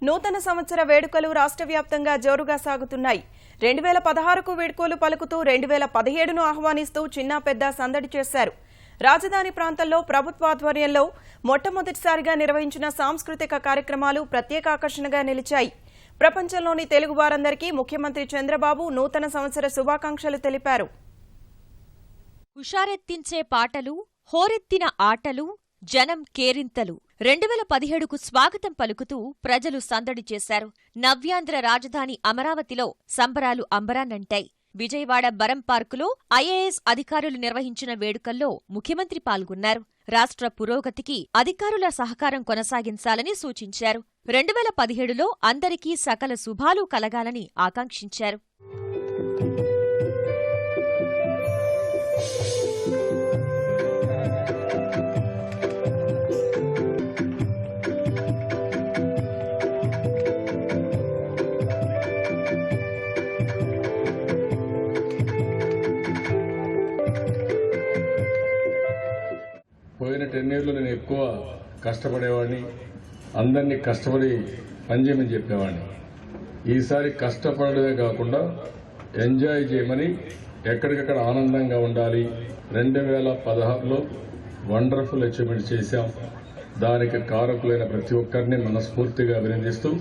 నూతన సంవత్సర వేడుకలు రాష్ట్ర వ్యాప్తంగా జోరుగా సాగుతున్నాయి. 2016కు వేడుకలు పలుకుతూ 2017ను ఆహ్వానిస్తూ చిన్న పెద్ద సందడి చేశారు. రాజధాని ప్రాంతంలో ప్రభుత్వ ఆధ్వర్యంలో మొట్టమొదటిసారిగా నిర్వహించిన సాంస్కృతిక కార్యక్రమాలు ప్రత్యేక ఆకర్షణగా నిలిచాయి. ప్రపంచంలోని తెలుగు వారందరికీ ముఖ్యమంత్రి చంద్రబాబు నూతన సంవత్సర శుభాకాంక్షలు తెలిపారు. హుషారెత్తించే పాటలు, హోరెత్తిన ఆటలు, జనం కేరింతలు. 2017కు స్వాగతం పలుకుతూ ప్రజలు సందడి చేశారు. నవ్యాంధ్ర రాజధాని అమరావతిలో సంబరాలు అంబరాన్నంటాయి. విజయవాడ బరం పార్కులో ఐఏఎస్ అధికారులు నిర్వహించిన వేడుకల్లో ముఖ్యమంత్రి పాల్గొన్నారు. రాష్ట్ర పురోగతికి అధికారుల సహకారం కొనసాగించాలని సూచించారు. 2017లో అందరికీ సకల శుభాలు కలగాలని ఆకాంక్షించారు. పోయిన 10 yearsలో నేను ఎక్కువ కష్టపడేవాడిని, అందరినీ కష్టపడి పనిచేయమని చెప్పేవాడిని. ఈసారి కష్టపడమే కాకుండా ఎంజాయ్ చేయమని, ఎక్కడికక్కడ ఆనందంగా ఉండాలి. 2016లో వండర్ఫుల్ అచీవ్మెంట్ చేశాం. దానికి కారకులైన ప్రతి ఒక్కరిని మనస్ఫూర్తిగా అభినందిస్తూ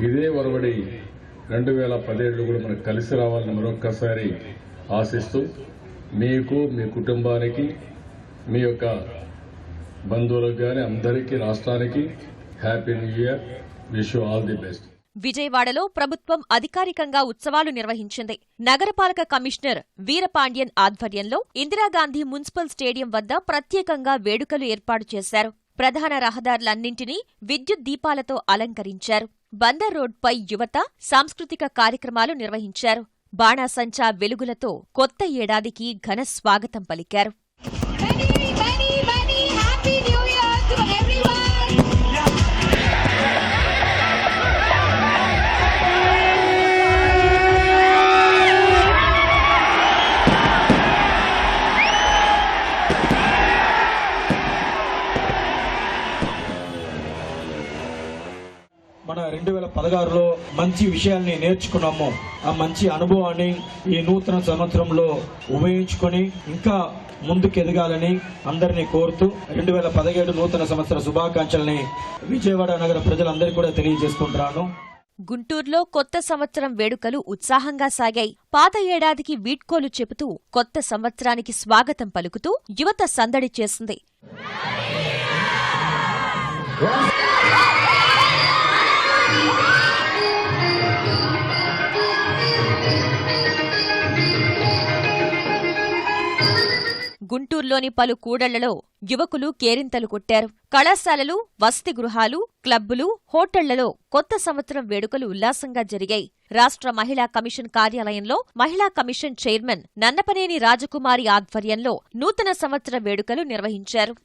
ఇదే ఒరవడి 2017లో కూడా మనకు కలిసి రావాలని మరొక్కసారి ఆశిస్తూ మీకు, మీ కుటుంబానికి, మీ యొక్క బంధువులకు గాని అందరికీ, రాష్ట్రానికి happy new year. Wish you all the best. విజయవాడలో ప్రభుత్వం అధికారికంగా ఉత్సవాలు నిర్వహించింది. నగరపాలక కమిషనర్ వీరపాండ్యన్ ఆధ్వర్యంలో ఇందిరాగాంధీ మున్సిపల్ స్టేడియం వద్ద ప్రత్యేకంగా వేడుకలు ఏర్పాటు చేశారు. ప్రధాన రహదారులన్నింటినీ విద్యుత్ దీపాలతో అలంకరించారు. బందర్ రోడ్పై యువత సాంస్కృతిక కార్యక్రమాలు నిర్వహించారు. బాణాసంచా వెలుగులతో కొత్త ఏడాదికి ఘన స్వాగతం పలికారు. మన 2016లో మంచి విషయాల్ని నేర్చుకున్నాము. ఆ మంచి అనుభవాన్ని ఈ నూతన సంవత్సరంలో ఉపయోగించుకొని ఇంకా ముందుకు ఎదగాలని అందరినీ కోరుతూ 2017 నూతన సంవత్సర శుభాకాంక్షల్ని విజయవాడ నగర ప్రజలందరికీ కూడా తెలియజేసుకుంటున్నాను. గుంటూరులో కొత్త సంవత్సరం వేడుకలు ఉత్సాహంగా సాగాయి. పాత ఏడాదికి వీడ్కోలు చెబుతూ కొత్త సంవత్సరానికి స్వాగతం పలుకుతూ యువత సందడి చేసింది. గుంటూరులోని పలు కూడళ్లలో యువకులు కేరింతలు కొట్టారు. కళాశాలలు, వసతి గృహాలు, క్లబ్బులు, హోటళ్లలో కొత్త సంవత్సరం వేడుకలు ఉల్లాసంగా జరిగాయి. రాష్ట్ర మహిళా కమిషన్ కార్యాలయంలో మహిళా కమిషన్ చైర్మన్ నన్నపనేని రాజకుమారి ఆధ్వర్యంలో నూతన సంవత్సర వేడుకలు నిర్వహించారు.